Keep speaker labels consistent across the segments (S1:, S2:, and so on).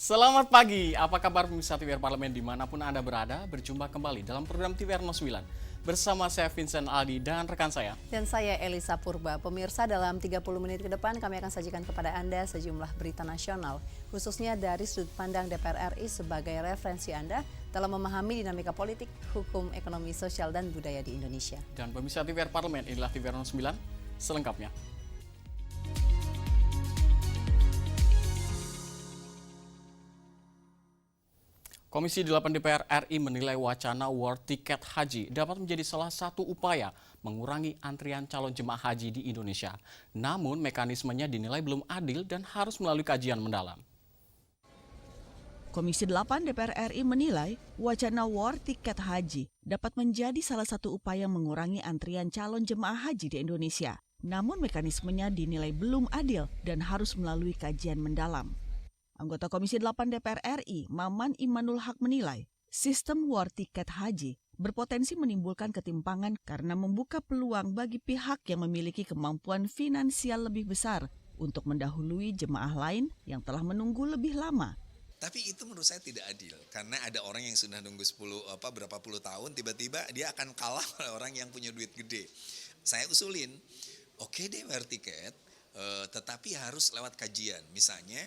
S1: Selamat pagi, apa kabar pemirsa TVR Parlemen dimanapun Anda berada? Berjumpa kembali dalam program TVR 09 bersama saya Vincent Aldi dan rekan saya.
S2: Dan saya Elisa Purba. Pemirsa, dalam 30 menit ke depan kami akan sajikan kepada Anda sejumlah berita nasional, khususnya dari sudut pandang DPR RI sebagai referensi Anda dalam memahami dinamika politik, hukum, ekonomi, sosial, dan budaya di Indonesia.
S1: Dan pemirsa TVR Parlemen, inilah TVR 09 selengkapnya. Komisi 8 DPR RI menilai wacana war tiket haji dapat menjadi salah satu upaya mengurangi antrian calon jemaah haji di Indonesia. Namun mekanismenya dinilai belum adil dan harus melalui kajian mendalam.
S3: Komisi 8 DPR RI menilai wacana war tiket haji dapat menjadi salah satu upaya mengurangi antrian calon jemaah haji di Indonesia. Namun mekanismenya dinilai belum adil dan harus melalui kajian mendalam. Anggota Komisi 8 DPR RI, Maman Imanul Haq menilai, sistem war tiket haji berpotensi menimbulkan ketimpangan karena membuka peluang bagi pihak yang memiliki kemampuan finansial lebih besar untuk mendahului jemaah lain yang telah menunggu lebih lama.
S4: Tapi itu menurut saya tidak adil, karena ada orang yang sudah nunggu berapa puluh tahun, tiba-tiba dia akan kalah oleh orang yang punya duit gede. Saya usulin, oke deh war tiket, tetapi harus lewat kajian. Misalnya,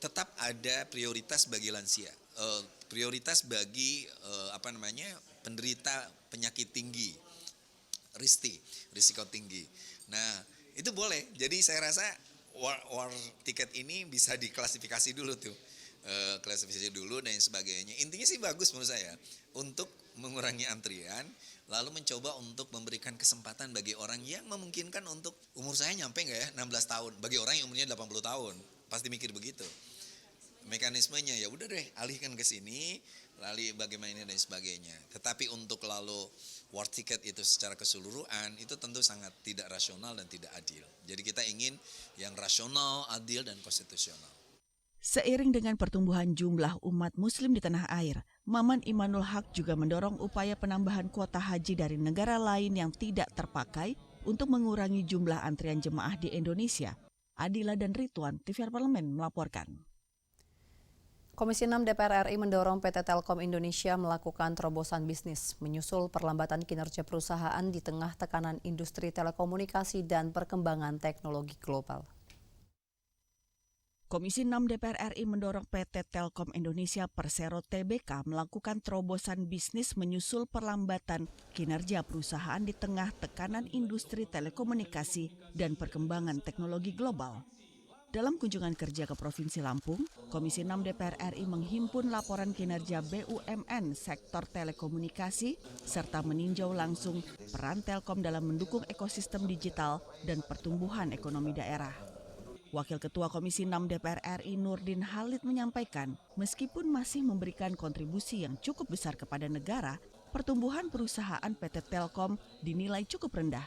S4: tetap ada prioritas bagi lansia, prioritas bagi penderita penyakit tinggi, risiko tinggi. Nah itu boleh. Jadi saya rasa war tiket ini bisa diklasifikasi dulu tuh, klasifikasi dulu dan sebagainya. Intinya sih bagus menurut saya untuk mengurangi antrian, lalu mencoba untuk memberikan kesempatan bagi orang yang memungkinkan untuk umur saya nyampe nggak ya 16 tahun, bagi orang yang umurnya 80 tahun. Pasti mikir begitu. Mekanismenya ya udah deh alihkan ke sini, lalu bagaimana dan sebagainya. Tetapi untuk lalu war ticket itu secara keseluruhan itu tentu sangat tidak rasional dan tidak adil. Jadi kita ingin yang rasional, adil dan konstitusional.
S3: Seiring dengan pertumbuhan jumlah umat muslim di tanah air, Maman Imanul Haq juga mendorong upaya penambahan kuota haji dari negara lain yang tidak terpakai untuk mengurangi jumlah antrian jemaah di Indonesia. Adila dan Ridwan, TVR Parlemen melaporkan.
S2: Komisi 6 DPR RI mendorong PT Telkom Indonesia melakukan terobosan bisnis, menyusul perlambatan kinerja perusahaan di tengah tekanan industri telekomunikasi dan perkembangan teknologi global.
S3: Komisi 6 DPR RI mendorong PT Telkom Indonesia Persero Tbk melakukan terobosan bisnis menyusul perlambatan kinerja perusahaan di tengah tekanan industri telekomunikasi dan perkembangan teknologi global. Dalam kunjungan kerja ke Provinsi Lampung, Komisi 6 DPR RI menghimpun laporan kinerja BUMN sektor telekomunikasi serta meninjau langsung peran Telkom dalam mendukung ekosistem digital dan pertumbuhan ekonomi daerah. Wakil Ketua Komisi 6 DPR RI Nurdin Halid menyampaikan, meskipun masih memberikan kontribusi yang cukup besar kepada negara, pertumbuhan perusahaan PT Telkom dinilai cukup rendah.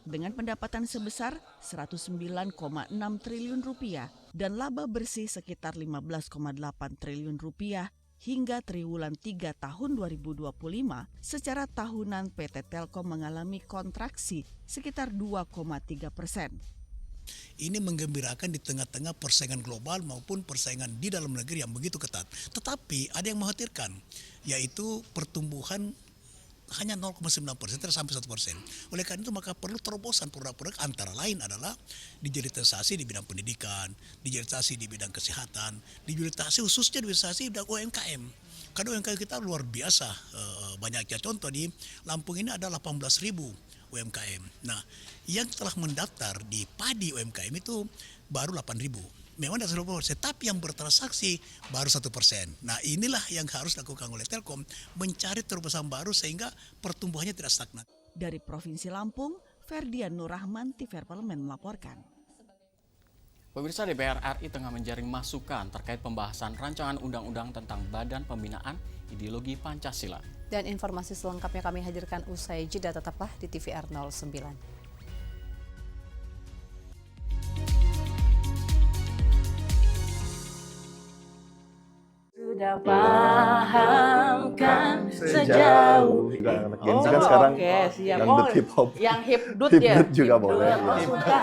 S3: Dengan pendapatan sebesar Rp109,6 triliun dan laba bersih sekitar Rp15,8 triliun hingga triwulan 3 tahun 2025, secara tahunan PT Telkom mengalami kontraksi sekitar 2,3%.
S5: Ini menggembirakan di tengah-tengah persaingan global maupun persaingan di dalam negeri yang begitu ketat. Tetapi ada yang mengkhawatirkan, yaitu pertumbuhan hanya 0,9% sampai 1%. Oleh karena itu maka perlu terobosan produk-produk, antara lain adalah digitalisasi di bidang pendidikan, digitalisasi di bidang kesehatan, digitalisasi khususnya digitalisasi di bidang UMKM. Karena UMKM kita luar biasa banyaknya. Contoh di Lampung ini ada 18.000 UMKM. Nah, yang telah mendaftar di padi UMKM itu baru 8.000. Memang ada 10%, tapi yang bertransaksi baru 1%. Nah, inilah yang harus dilakukan oleh Telkom, mencari terobosan baru sehingga pertumbuhannya tidak stagnan.
S3: Dari Provinsi Lampung, Ferdian Nur Rahman, TVR Parlemen melaporkan.
S1: Pemirsa, DPR RI tengah menjaring masukan terkait pembahasan rancangan undang-undang tentang Badan Pembinaan Ideologi Pancasila.
S2: Dan informasi selengkapnya kami hadirkan usai jeda, tetaplah di TVR 09.
S6: Sudah pahamkan sejak jauh.
S7: Juga anak Gen Z kan sekarang
S6: Oke, siap.
S7: dangdut hip hop.
S6: Yang hipdut ya?
S7: Hipdut juga boleh.
S6: Suka.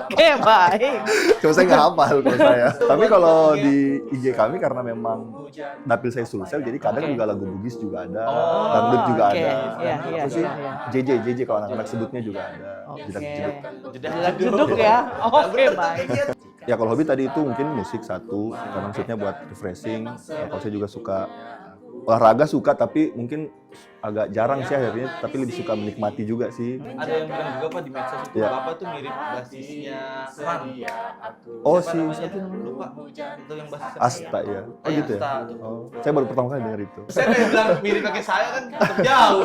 S6: Oke, baik.
S7: Cuma saya nggak hafal kalau saya. Tapi kalau di IG kami karena memang dapil saya Sulsel, jadi kadang juga lagu Bugis juga ada, dangdut juga
S6: oke.
S7: ada.
S6: Iya, iya,
S7: Apa sih?
S6: iya.
S7: JJ kalau anak-anak sebutnya juga ada.
S6: Oke.
S7: Jedak-jeduk.
S6: Jedak-jeduk ya. Oke, baik.
S7: Ya kalau hobi tadi itu mungkin musik satu, karena maksudnya buat refreshing. Kalau saya juga suka olahraga suka, tapi mungkin agak jarang sih akhirnya, tapi lebih suka menikmati juga sih.
S8: Ada yang bilang juga Pak di medsos itu
S7: Ya.
S8: Bapak tuh mirip basisnya Ran.
S7: Oh si
S8: Siapa namanya lupa? Itu yang basis
S7: Asta ya. Oh gitu ya.
S8: Asta.
S7: Oh, saya baru pertama kali dengar itu.
S8: Saya kayak bilang mirip pakai saya kan tetap jauh.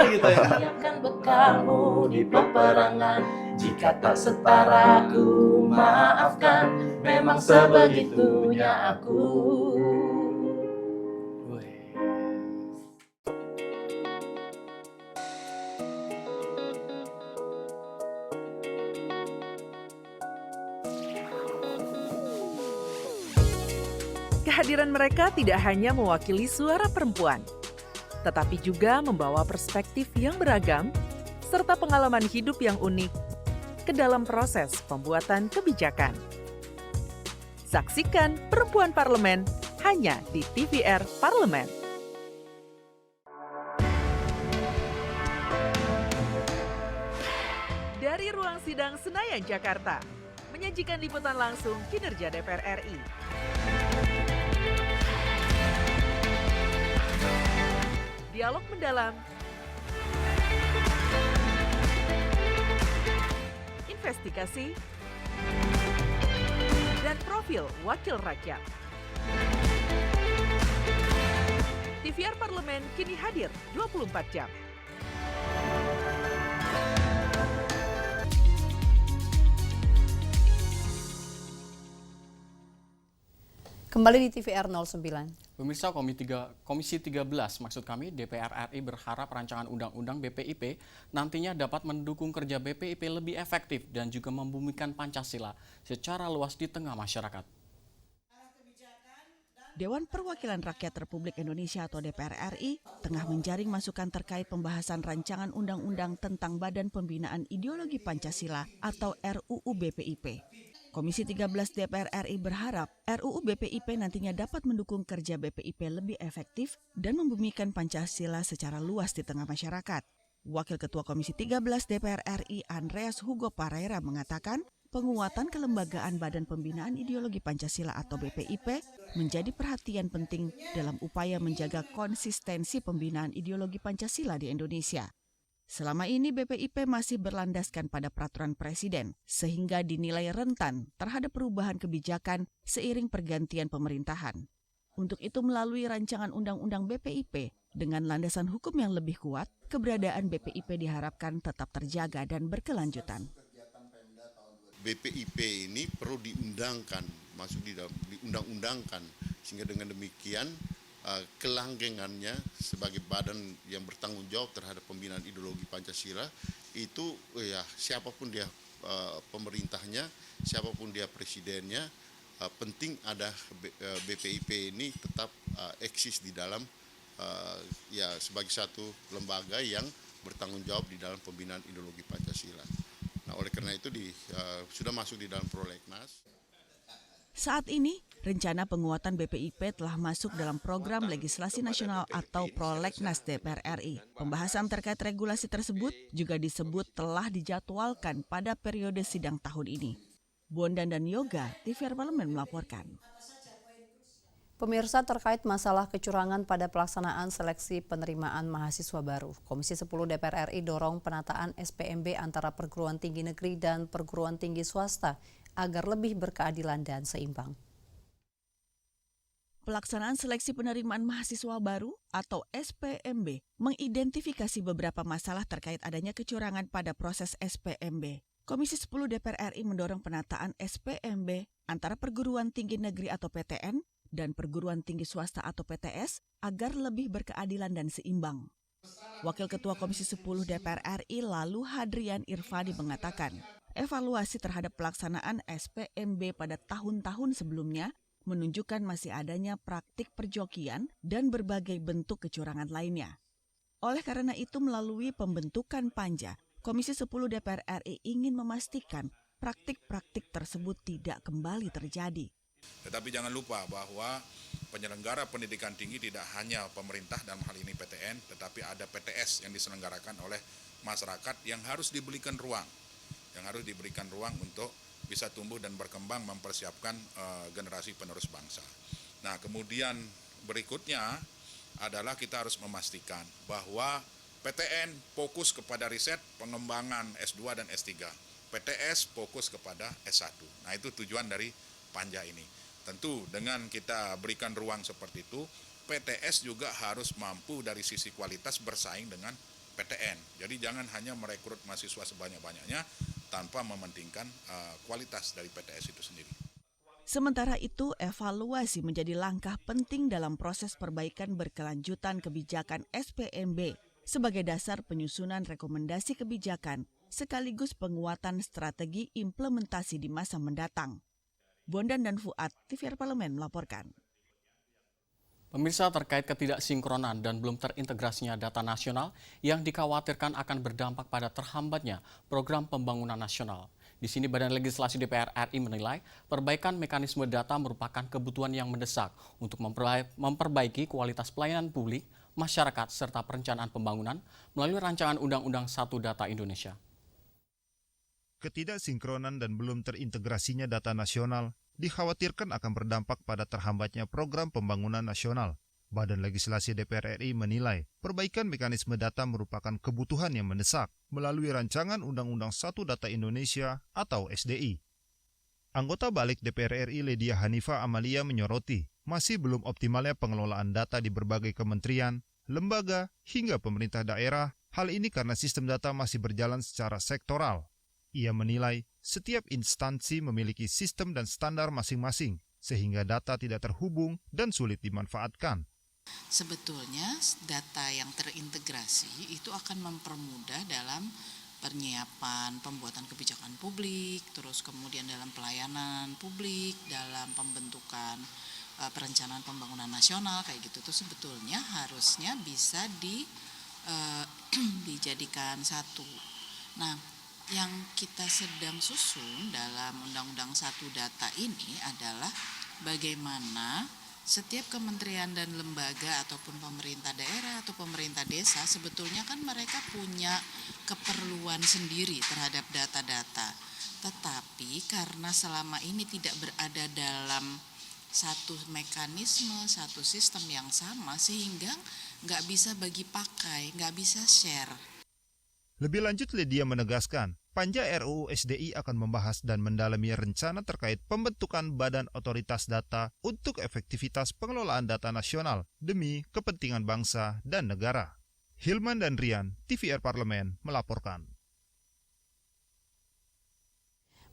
S8: Gitu ya.
S6: Siapkan bekalmu di peperangan. Jika tak setara ku maafkan. Memang sebegitunya aku.
S9: Kehadiran mereka tidak hanya mewakili suara perempuan, tetapi juga membawa perspektif yang beragam serta pengalaman hidup yang unik ke dalam proses pembuatan kebijakan. Saksikan Perempuan Parlemen hanya di TVR Parlemen. Dari ruang sidang Senayan, Jakarta, menyajikan liputan langsung kinerja DPR RI. Dialog mendalam, investigasi, dan profil wakil rakyat. TVR Parlemen kini hadir 24 jam.
S2: Kembali di TVR 09.
S1: Pemirsa Komisi 13, maksud kami DPR RI berharap rancangan Undang-Undang BPIP nantinya dapat mendukung kerja BPIP lebih efektif dan juga membumikan Pancasila secara luas di tengah masyarakat.
S3: Dewan Perwakilan Rakyat Republik Indonesia atau DPR RI tengah menjaring masukan terkait pembahasan rancangan undang-undang tentang Badan Pembinaan Ideologi Pancasila atau RUU BPIP. Komisi 13 DPR RI berharap RUU BPIP nantinya dapat mendukung kerja BPIP lebih efektif dan membumikan Pancasila secara luas di tengah masyarakat. Wakil Ketua Komisi 13 DPR RI Andreas Hugo Pareira mengatakan penguatan kelembagaan Badan Pembinaan Ideologi Pancasila atau BPIP menjadi perhatian penting dalam upaya menjaga konsistensi pembinaan ideologi Pancasila di Indonesia. Selama ini BPIP masih berlandaskan pada peraturan presiden sehingga dinilai rentan terhadap perubahan kebijakan seiring pergantian pemerintahan. Untuk itu melalui rancangan undang-undang BPIP dengan landasan hukum yang lebih kuat, keberadaan BPIP diharapkan tetap terjaga dan berkelanjutan.
S10: BPIP ini perlu diundangkan, masuk diundang-undangkan sehingga dengan demikian kelanggengannya sebagai badan yang bertanggung jawab terhadap pembinaan ideologi Pancasila itu ya siapapun dia pemerintahnya, siapapun dia presidennya, penting ada BPIP ini tetap eksis di dalam ya sebagai satu lembaga yang bertanggung jawab di dalam pembinaan ideologi Pancasila. Nah, oleh karena itu sudah masuk di dalam prolegnas.
S3: Saat ini, rencana penguatan BPIP telah masuk dalam program legislasi nasional atau prolegnas DPR RI. Pembahasan terkait regulasi tersebut juga disebut telah dijadwalkan pada periode sidang tahun ini. Bondan dan Yoga, TVR Parlemen melaporkan.
S2: Pemirsa, terkait masalah kecurangan pada pelaksanaan seleksi penerimaan mahasiswa baru, Komisi 10 DPR RI dorong penataan SPMB antara perguruan tinggi negeri dan perguruan tinggi swasta agar lebih berkeadilan dan seimbang.
S3: Pelaksanaan seleksi penerimaan mahasiswa baru atau SPMB mengidentifikasi beberapa masalah terkait adanya kecurangan pada proses SPMB. Komisi 10 DPR RI mendorong penataan SPMB antara perguruan tinggi negeri atau PTN dan perguruan tinggi swasta atau PTS agar lebih berkeadilan dan seimbang. Wakil Ketua Komisi 10 DPR RI lalu Hadrian Irfadi mengatakan, evaluasi terhadap pelaksanaan SPMB pada tahun-tahun sebelumnya menunjukkan masih adanya praktik perjokian dan berbagai bentuk kecurangan lainnya. Oleh karena itu, melalui pembentukan Panja, Komisi 10 DPR RI ingin memastikan praktik-praktik tersebut tidak kembali terjadi.
S11: Tetapi jangan lupa bahwa penyelenggara pendidikan tinggi tidak hanya pemerintah dalam hal ini PTN, tetapi ada PTS yang diselenggarakan oleh masyarakat yang harus diberikan ruang. Untuk bisa tumbuh dan berkembang mempersiapkan generasi penerus bangsa. Nah, kemudian berikutnya adalah kita harus memastikan bahwa PTN fokus kepada riset, pengembangan S2 dan S3. PTS fokus kepada S1. Nah, itu tujuan dari Panja ini. Tentu dengan kita berikan ruang seperti itu, PTS juga harus mampu dari sisi kualitas bersaing dengan PTN. Jadi jangan hanya merekrut mahasiswa sebanyak-banyaknya tanpa mementingkan kualitas dari PTS itu sendiri.
S3: Sementara itu, evaluasi menjadi langkah penting dalam proses perbaikan berkelanjutan kebijakan SPMB sebagai dasar penyusunan rekomendasi kebijakan sekaligus penguatan strategi implementasi di masa mendatang. Bondan dan Fuad, TVR Parlemen melaporkan.
S1: Pemirsa, terkait ketidaksinkronan dan belum terintegrasinya data nasional yang dikhawatirkan akan berdampak pada terhambatnya program pembangunan nasional. Di sini Badan Legislasi DPR RI menilai perbaikan mekanisme data merupakan kebutuhan yang mendesak untuk memperbaiki kualitas pelayanan publik, masyarakat, serta perencanaan pembangunan melalui rancangan Undang-Undang 1 Data Indonesia.
S12: Ketidaksinkronan dan belum terintegrasinya data nasional dikhawatirkan akan berdampak pada terhambatnya program pembangunan nasional. Badan Legislasi DPR RI menilai perbaikan mekanisme data merupakan kebutuhan yang mendesak melalui rancangan Undang-Undang 1 Data Indonesia atau SDI. Anggota Balik DPR RI Ledia Hanifa Amalia menyoroti masih belum optimalnya pengelolaan data di berbagai kementerian, lembaga, hingga pemerintah daerah. Hal ini karena sistem data masih berjalan secara sektoral. Ia menilai setiap instansi memiliki sistem dan standar masing-masing, sehingga data tidak terhubung dan sulit dimanfaatkan.
S13: Sebetulnya data yang terintegrasi itu akan mempermudah dalam penyiapan pembuatan kebijakan publik, terus kemudian dalam pelayanan publik, dalam pembentukan perencanaan pembangunan nasional kayak gitu. Itu sebetulnya harusnya bisa dijadikan satu. Nah, yang kita sedang susun dalam Undang-Undang 1 Data ini adalah bagaimana setiap kementerian dan lembaga ataupun pemerintah daerah atau pemerintah desa sebetulnya kan mereka punya keperluan sendiri terhadap data-data. Tetapi karena selama ini tidak berada dalam satu mekanisme, satu sistem yang sama sehingga nggak bisa bagi pakai, nggak bisa share.
S12: Lebih lanjut, Ledia menegaskan, Panja RUU SDI akan membahas dan mendalami rencana terkait pembentukan Badan Otoritas Data untuk efektivitas pengelolaan data nasional demi kepentingan bangsa dan negara. Hilman dan Rian, TVR Parlemen, melaporkan.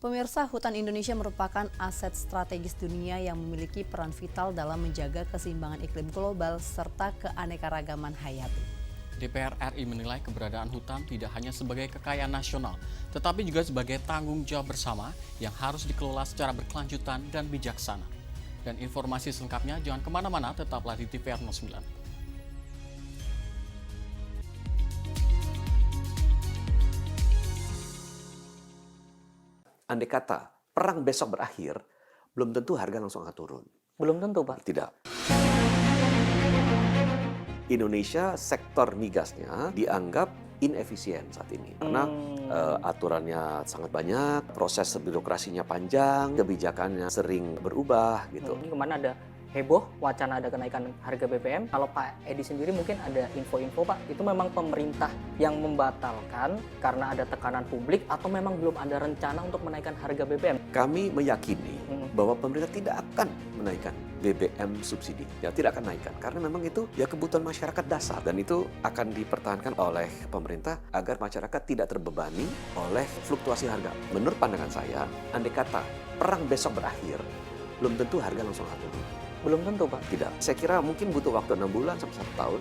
S2: Pemirsa, hutan Indonesia merupakan aset strategis dunia yang memiliki peran vital dalam menjaga keseimbangan iklim global serta keanekaragaman hayati.
S1: DPR RI menilai keberadaan hutan tidak hanya sebagai kekayaan nasional, tetapi juga sebagai tanggung jawab bersama yang harus dikelola secara berkelanjutan dan bijaksana. Dan informasi selengkapnya jangan kemana-mana, tetaplah di TVR 09.
S14: Andai kata perang besok berakhir, belum tentu harga langsung akan turun.
S6: Belum tentu, Pak.
S14: Tidak. Indonesia sektor migasnya dianggap inefisien saat ini karena aturannya sangat banyak, proses birokrasinya panjang, kebijakannya sering berubah gitu.
S6: Ini kemana ada heboh wacana ada kenaikan harga BBM. Kalau Pak Edi sendiri mungkin ada info-info, Pak, itu memang pemerintah yang membatalkan karena ada tekanan publik atau memang belum ada rencana untuk menaikkan harga BBM?
S14: Kami meyakini bahwa pemerintah tidak akan menaikkan BBM subsidi, ya tidak akan naikkan karena memang itu ya kebutuhan masyarakat dasar dan itu akan dipertahankan oleh pemerintah agar masyarakat tidak terbebani oleh fluktuasi harga. Menurut pandangan saya, andai kata perang besok berakhir, belum tentu harga langsung akan turun.
S6: Belum tentu, Pak?
S14: Tidak. Saya kira mungkin butuh waktu 6 bulan sampai 1 tahun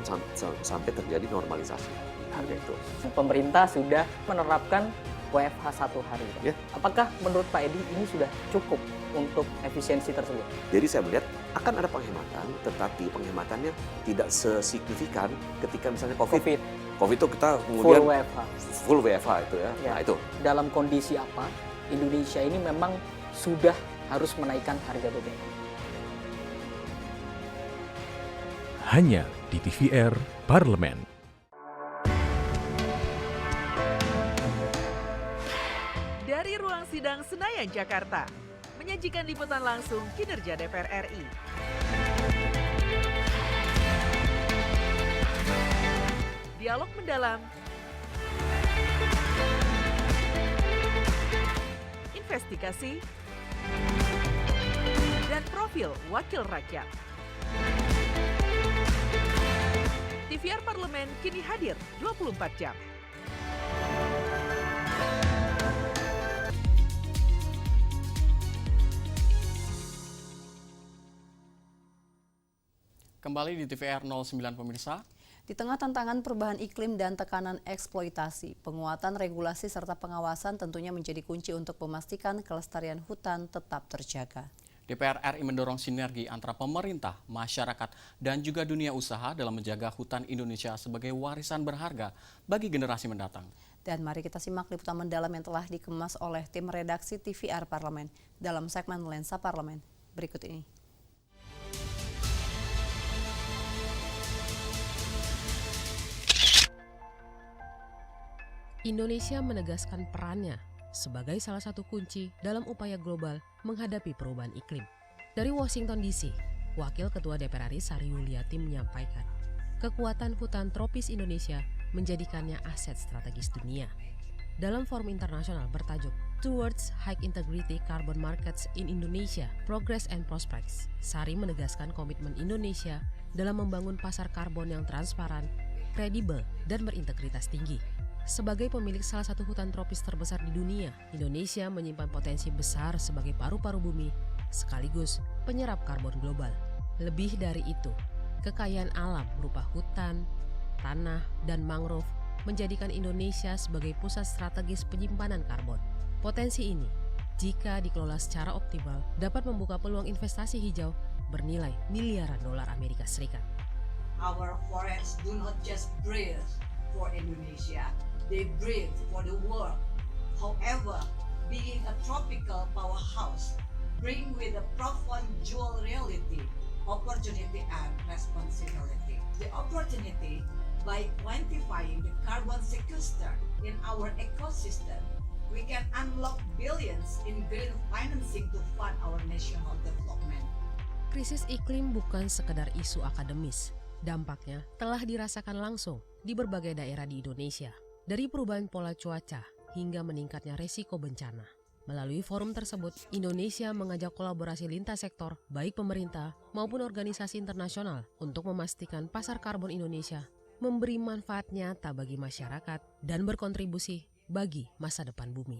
S14: sampai terjadi normalisasi harga itu.
S6: Pemerintah sudah menerapkan WFH 1 hari, Pak.
S14: Ya.
S6: Apakah menurut Pak Edi ini sudah cukup untuk efisiensi tersebut?
S14: Jadi saya melihat akan ada penghematan, tetapi penghematannya tidak sesignifikan ketika misalnya COVID. COVID itu kita kemudian full WFH itu ya. Nah itu.
S6: Dalam kondisi apa Indonesia ini memang sudah harus menaikkan harga BBM?
S15: Hanya di TVR Parlemen.
S9: Dari ruang sidang Senayan, Jakarta, menyajikan liputan langsung kinerja DPR RI. Dialog mendalam, investigasi, dan profil wakil rakyat. TVR Parlemen kini hadir 24 jam.
S1: Kembali di TVR 09 pemirsa.
S2: Di tengah tantangan perubahan iklim dan tekanan eksploitasi, penguatan regulasi serta pengawasan tentunya menjadi kunci untuk memastikan kelestarian hutan tetap terjaga.
S1: DPR RI mendorong sinergi antara pemerintah, masyarakat, dan juga dunia usaha dalam menjaga hutan Indonesia sebagai warisan berharga bagi generasi mendatang.
S2: Dan mari kita simak liputan mendalam yang telah dikemas oleh tim redaksi TVR Parlemen dalam segmen Lensa Parlemen berikut ini.
S16: Indonesia menegaskan perannya sebagai salah satu kunci dalam upaya global menghadapi perubahan iklim. Dari Washington DC, Wakil Ketua DPR RI Sari Yuliati menyampaikan, kekuatan hutan tropis Indonesia menjadikannya aset strategis dunia. Dalam forum internasional bertajuk Towards High Integrity Carbon Markets in Indonesia, Progress and Prospects, Sari menegaskan komitmen Indonesia dalam membangun pasar karbon yang transparan, kredibel, dan berintegritas tinggi. Sebagai pemilik salah satu hutan tropis terbesar di dunia, Indonesia menyimpan potensi besar sebagai paru-paru bumi sekaligus penyerap karbon global. Lebih dari itu, kekayaan alam berupa hutan, tanah, dan mangrove menjadikan Indonesia sebagai pusat strategis penyimpanan karbon. Potensi ini, jika dikelola secara optimal, dapat membuka peluang investasi hijau bernilai miliaran dolar Amerika Serikat.
S17: Our forests do not just breathe for Indonesia. They breathe for the world. However, being a tropical powerhouse brings with a profound dual reality, opportunity and responsibility. The opportunity, by quantifying the carbon sequestered in our ecosystem, we can unlock billions in green financing to fund our national development.
S16: Krisis iklim bukan sekedar isu akademis. Dampaknya telah dirasakan langsung di berbagai daerah di Indonesia. Dari perubahan pola cuaca hingga meningkatnya resiko bencana. Melalui forum tersebut, Indonesia mengajak kolaborasi lintas sektor, baik pemerintah maupun organisasi internasional untuk memastikan pasar karbon Indonesia memberi manfaat nyata bagi masyarakat dan berkontribusi bagi masa depan bumi.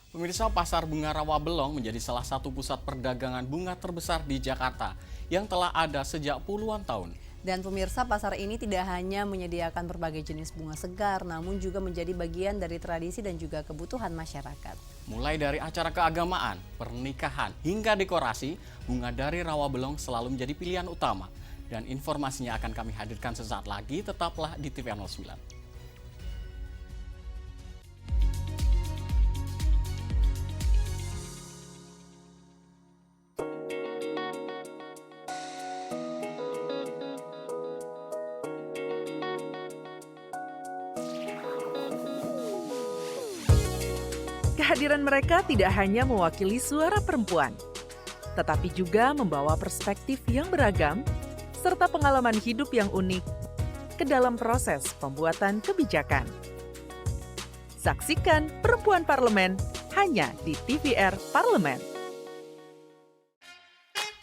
S1: Pemirsa, Pasar Bunga Rawabelong menjadi salah satu pusat perdagangan bunga terbesar di Jakarta yang telah ada sejak puluhan tahun.
S2: Dan pemirsa, pasar ini tidak hanya menyediakan berbagai jenis bunga segar, namun juga menjadi bagian dari tradisi dan juga kebutuhan masyarakat.
S1: Mulai dari acara keagamaan, pernikahan, hingga dekorasi, bunga dari Rawabelong selalu menjadi pilihan utama. Dan informasinya akan kami hadirkan sesaat lagi, tetaplah di TVR 09.
S9: Kehadiran mereka tidak hanya mewakili suara perempuan, tetapi juga membawa perspektif yang beragam serta pengalaman hidup yang unik ke dalam proses pembuatan kebijakan. Saksikan Perempuan Parlemen hanya di TVR Parlemen.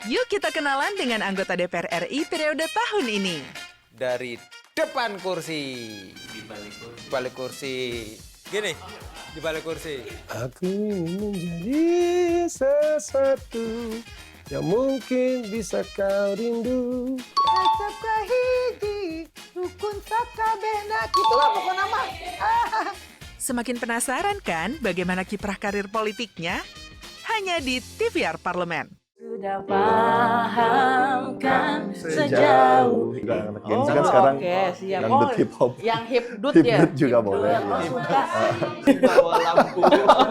S9: Yuk kita kenalan dengan anggota DPR RI periode tahun ini.
S18: Dari depan kursi, di balik kursi. Gini, di balik kursi.
S19: Aku ingin menjadi sesuatu yang mungkin bisa kau rindu.
S20: Acap kahiji, rukun sakabehna, gitulah pokoknya mah.
S9: Semakin penasaran kan bagaimana kiprah karir politiknya? Hanya di TVR Parlemen.
S20: Sudah paham kan sejauh.
S7: Anak Gen Z kan sekarang
S20: siap.
S7: dangdut hip hop.
S20: Yang hipdut ya.
S7: Hipdut juga boleh.
S20: Suka.
S8: Bawa lampu.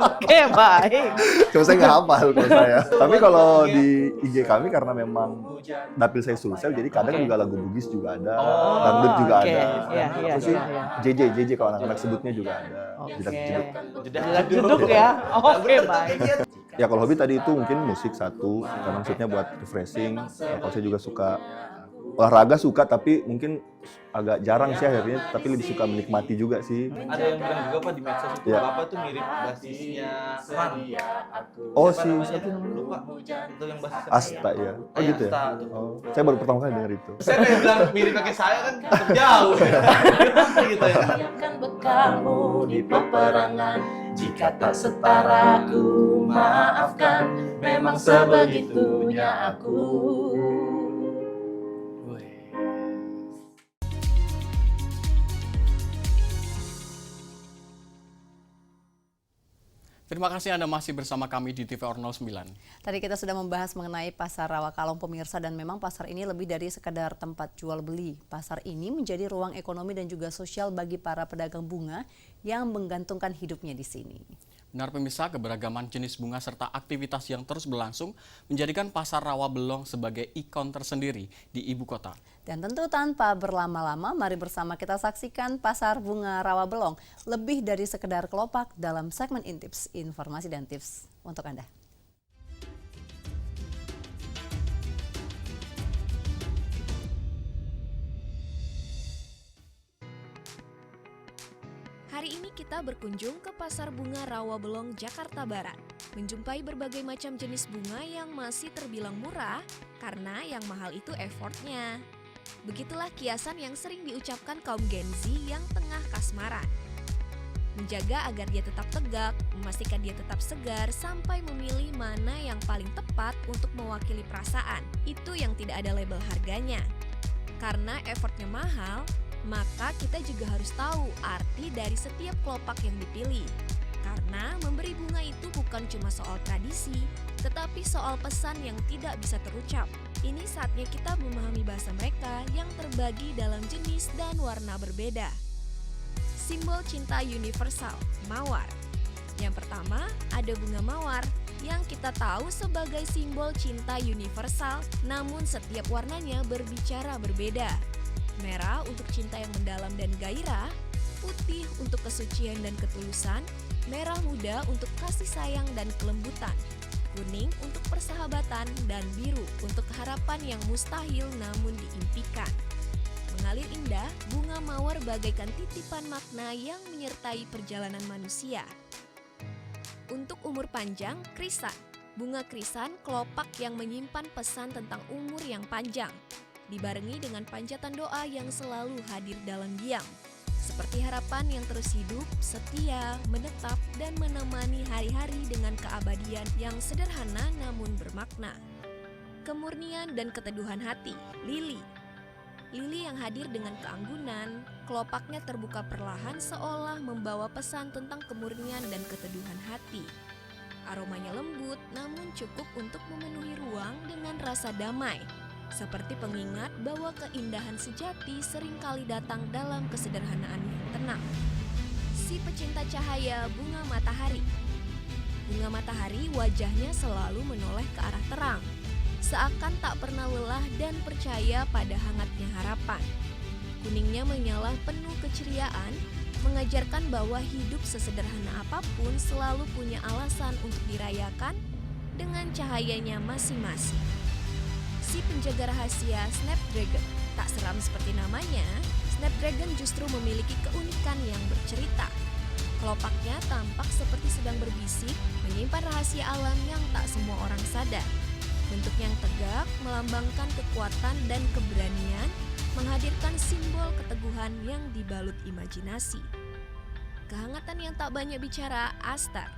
S20: Oke, baik.
S7: Cuma saya nggak hafal kalau saya. Tapi kalau di IG kami karena memang dapil saya Sulsel, jadi kadang juga lagu Bugis juga ada, dangdut juga ada.
S20: Iya,
S7: Terus sih JJ kalau anak-anak sebutnya juga ada.
S20: Jeduk ya. Oke, baik.
S7: Ya kalau hobi tadi itu mungkin musik satu, karena maksudnya buat refreshing. Kalau saya juga suka olahraga suka, tapi mungkin agak jarang sih akhirnya, tapi lebih suka menikmati juga sih.
S8: Ada yang bilang juga Pak di medsos itu Bapak tuh mirip basisnya Ran.
S7: Oh si siapa namanya?
S8: Lupa. Itu yang basisnya
S7: Asta ya. Oh gitu ya. Oh, saya baru pertama kali dengar itu.
S8: Saya bilang mirip pakai saya kan tetap jauh. Gitu ya.
S20: Siapkan bekalmu di peperangan. Jika tak setara ku maafkan. Memang sebegitunya aku.
S1: Terima kasih Anda masih bersama kami di TVR 09.
S2: Tadi kita sudah membahas mengenai Pasar Rawakalong pemirsa, dan memang pasar ini lebih dari sekedar tempat jual beli. Pasar ini menjadi ruang ekonomi dan juga sosial bagi para pedagang bunga yang menggantungkan hidupnya di sini.
S1: Benar pemirsa, keberagaman jenis bunga serta aktivitas yang terus berlangsung menjadikan Pasar Rawabelong sebagai ikon tersendiri di ibu kota.
S2: Dan tentu tanpa berlama-lama, mari bersama kita saksikan Pasar Bunga Rawabelong lebih dari sekedar kelopak dalam segmen Intips, informasi dan tips untuk Anda.
S21: Hari ini kita berkunjung ke Pasar Bunga Rawabelong, Jakarta Barat. Menjumpai berbagai macam jenis bunga yang masih terbilang murah karena yang mahal itu effortnya. Begitulah kiasan yang sering diucapkan kaum Gen Z yang tengah kasmaran. Menjaga agar dia tetap tegak, memastikan dia tetap segar, sampai memilih mana yang paling tepat untuk mewakili perasaan. Itu yang tidak ada label harganya. Karena effortnya mahal, maka kita juga harus tahu arti dari setiap kelopak yang dipilih. Karena memberi bunga itu bukan cuma soal tradisi, tetapi soal pesan yang tidak bisa terucap. Ini saatnya kita memahami bahasa mereka yang terbagi dalam jenis dan warna berbeda. Simbol cinta universal, mawar. Yang pertama, ada bunga mawar yang kita tahu sebagai simbol cinta universal, namun setiap warnanya berbicara berbeda. Merah untuk cinta yang mendalam dan gairah, putih untuk kesucian dan ketulusan, merah muda untuk kasih sayang dan kelembutan, kuning untuk persahabatan, dan biru untuk harapan yang mustahil namun diimpikan. Mengalir indah, bunga mawar bagaikan titipan makna yang menyertai perjalanan manusia. Untuk umur panjang, krisan. Bunga krisan kelopak yang menyimpan pesan tentang umur yang panjang, dibarengi dengan panjatan doa yang selalu hadir dalam diam. Seperti harapan yang terus hidup, setia, menetap, dan menemani hari-hari dengan keabadian yang sederhana namun bermakna. Kemurnian dan keteduhan hati, lili. Lili yang hadir dengan keanggunan, kelopaknya terbuka perlahan seolah membawa pesan tentang kemurnian dan keteduhan hati. Aromanya lembut namun cukup untuk memenuhi ruang dengan rasa damai. Seperti pengingat bahwa keindahan sejati seringkali datang dalam kesederhanaan yang tenang. Si pecinta cahaya, bunga matahari. Bunga matahari wajahnya selalu menoleh ke arah terang, seakan tak pernah lelah dan percaya pada hangatnya harapan. Kuningnya menyala penuh keceriaan, mengajarkan bahwa hidup sesederhana apapun selalu punya alasan untuk dirayakan dengan cahayanya masing-masing. Si penjaga rahasia Snapdragon. Tak seram seperti namanya, Snapdragon justru memiliki keunikan yang bercerita. Kelopaknya tampak seperti sedang berbisik, menyimpan rahasia alam yang tak semua orang sadar. Bentuk yang tegak melambangkan kekuatan dan keberanian, menghadirkan simbol keteguhan yang dibalut imajinasi. Kehangatan yang tak banyak bicara, Astar.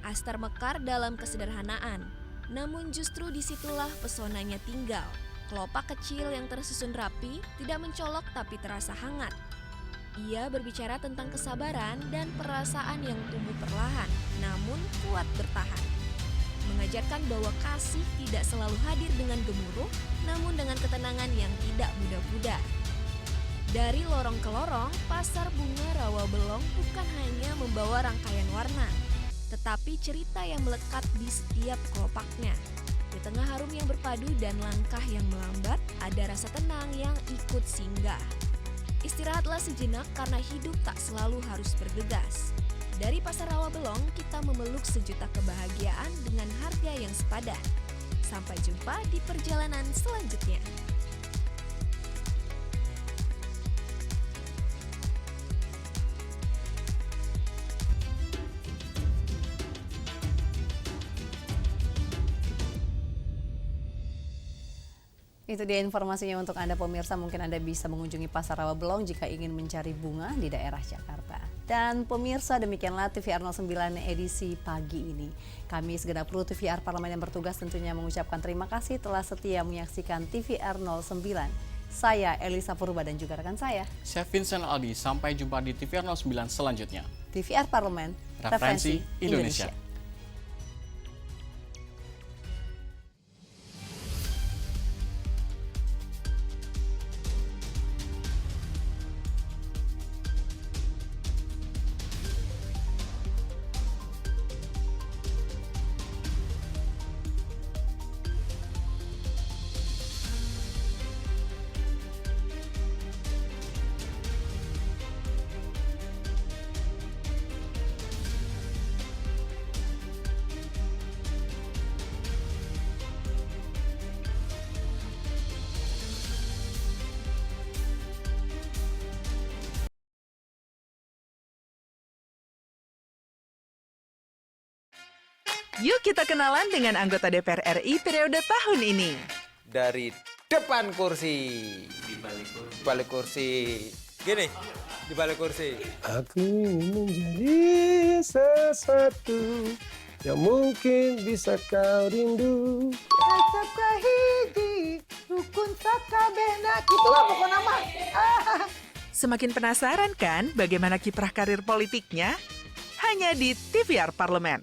S21: Astar mekar dalam kesederhanaan. Namun justru disitulah pesonanya tinggal. Kelopak kecil yang tersusun rapi, tidak mencolok tapi terasa hangat. Ia berbicara tentang kesabaran dan perasaan yang tumbuh perlahan, namun kuat bertahan. Mengajarkan bahwa kasih tidak selalu hadir dengan gemuruh, namun dengan ketenangan yang tidak mudah-mudah. Dari lorong ke lorong, pasar bunga Rawabelong bukan hanya membawa rangkaian warna, tetapi cerita yang melekat di setiap kelopaknya. Di tengah harum yang berpadu dan langkah yang melambat, ada rasa tenang yang ikut singgah. Istirahatlah sejenak karena hidup tak selalu harus bergegas. Dari pasar Rawabelong, kita memeluk sejuta kebahagiaan dengan harga yang sepadan. Sampai jumpa di perjalanan selanjutnya.
S2: Itu dia informasinya untuk Anda pemirsa. Mungkin Anda bisa mengunjungi Pasar Rawabelong jika ingin mencari bunga di daerah Jakarta. Dan pemirsa, demikianlah TVR 09 edisi pagi ini. Kami segenap kru TVR Parlemen yang bertugas tentunya mengucapkan terima kasih telah setia menyaksikan TVR 09. Saya Elisa Purba dan juga rekan saya,
S1: Chef Vincent Aldi. Sampai jumpa di TVR 09 selanjutnya.
S2: TVR Parlemen,
S1: Referensi Indonesia.
S9: Yuk kita kenalan dengan anggota DPR RI periode tahun ini.
S18: Dari depan kursi. Di balik kursi. Gini, di balik kursi.
S19: Aku ingin menjadi sesuatu yang mungkin bisa kau rindu.
S4: Rukun sakabehna. Itulah pokok nama.
S9: Semakin penasaran kan bagaimana kiprah karir politiknya? Hanya di TVR Parlemen.